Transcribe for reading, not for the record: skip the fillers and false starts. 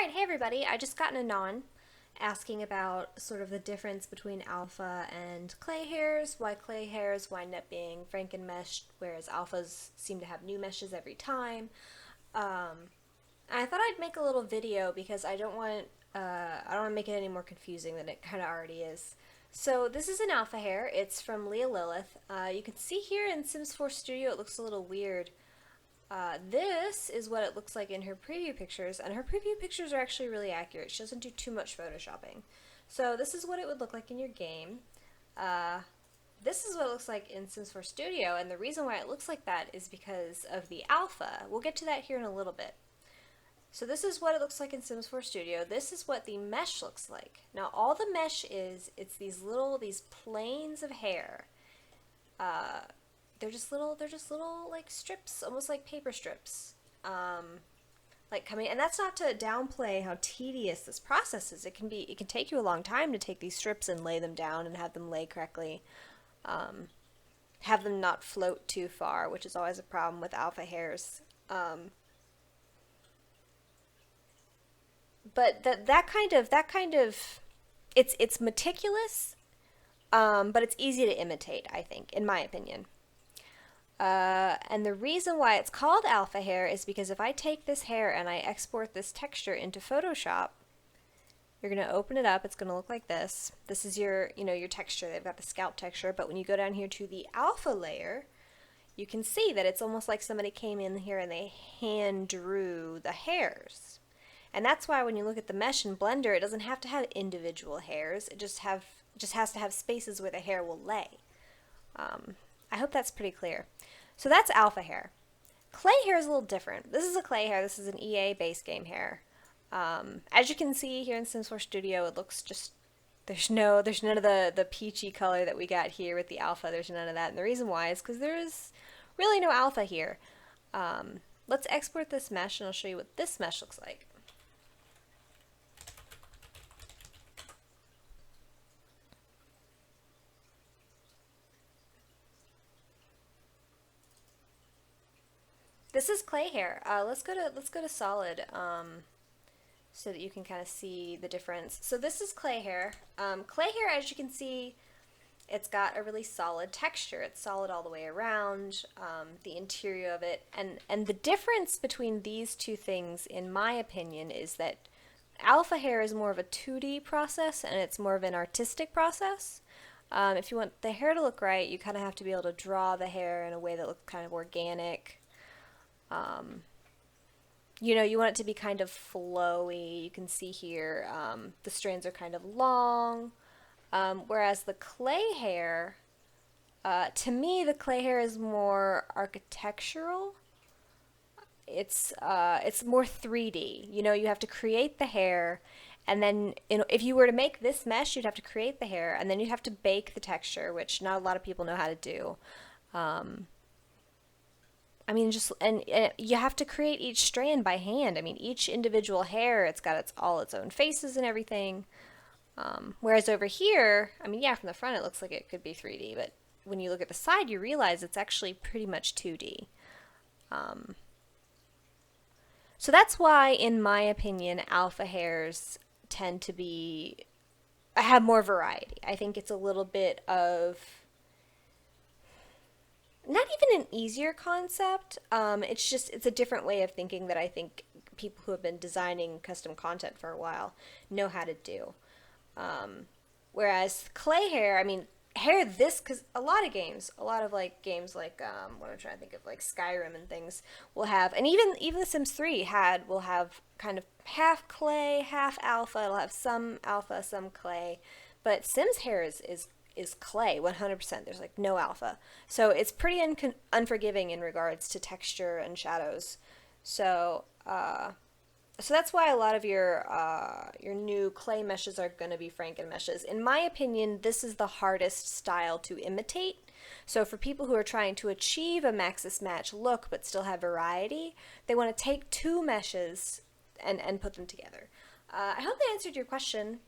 Alright, hey everybody, I just got an Anon asking about sort of the difference between alpha and clay hairs, why clay hairs wind up being frankenmeshed, whereas alphas seem to have new meshes every time. I thought I'd make a little video because I don't want to make it any more confusing than it kind of already is. So this is an alpha hair. It's from Leah Lilith. You can see here in Sims 4 Studio it looks a little weird. This is what it looks like in her preview pictures, and her preview pictures are actually really accurate. She doesn't do too much photoshopping. So this is what it would look like in your game. This is what it looks like in Sims 4 Studio, and the reason why it looks like that is because of the alpha. We'll get to that here in a little bit. So this is what it looks like in Sims 4 Studio. This is what the mesh looks like. Now all the mesh is, it's these planes of hair. They're just little like strips, almost like paper strips. Like coming, and that's not to downplay how tedious this process is. It can take you a long time to take these strips and lay them down and have them lay correctly. Have them not float too far, which is always a problem with alpha hairs. But that kind of it's meticulous, but it's easy to imitate, I think, in my opinion. And the reason why it's called alpha hair is because if I take this hair and I export this texture into Photoshop, you're going to open it up, it's going to look like this. This is your texture. They've got the scalp texture, but when you go down here to the alpha layer, you can see that it's almost like somebody came in here and they hand drew the hairs. And that's why when you look at the mesh in Blender, it doesn't have to have individual hairs. It just has to have spaces where the hair will lay. I hope that's pretty clear. So that's alpha hair. Clay hair is a little different. This is a clay hair. This is an EA base game hair. As you can see here in Sims 4 Studio, it looks just, there's none of the peachy color that we got here with the alpha. There's none of that. And the reason why is because there is really no alpha here. Let's export this mesh and I'll show you what this mesh looks like. This is clay hair. Let's go to solid, so that you can kind of see the difference. So this is clay hair. Clay hair, as you can see, it's got a really solid texture. It's solid all the way around, the interior of it, and the difference between these two things, in my opinion, is that alpha hair is more of a 2D process and it's more of an artistic process. If you want the hair to look right, you kind of have to be able to draw the hair in a way that looks kind of organic. You want it to be kind of flowy. You can see here the strands are kind of long, whereas the clay hair, to me the clay hair is more architectural. It's more 3D. You have to create the hair, and then if you were to make this mesh, you'd have to create the hair, and then you'd have to bake the texture, which not a lot of people know how to do. And you have to create each strand by hand. Each individual hair, it's got its own faces and everything. Whereas over here, yeah, from the front it looks like it could be 3D, but when you look at the side, you realize it's actually pretty much 2D. So that's why, in my opinion, alpha hairs tend to have more variety. I think it's a little bit of, not even an easier concept, it's a different way of thinking that I think people who have been designing custom content for a while know how to do. Whereas clay hair, because a lot of games like what I'm trying to think of, like Skyrim and things, will have, and even The Sims 3 will have kind of half clay, half alpha. It'll have some alpha, some clay, but Sims hair is clay 100%. There's like no alpha, so it's pretty unforgiving in regards to texture and shadows. So that's why a lot of your new clay meshes are going to be frankenmeshes. In my opinion, this is the hardest style to imitate. So for people who are trying to achieve a Maxis match look but still have variety, they want to take two meshes and put them together. I hope that answered your question.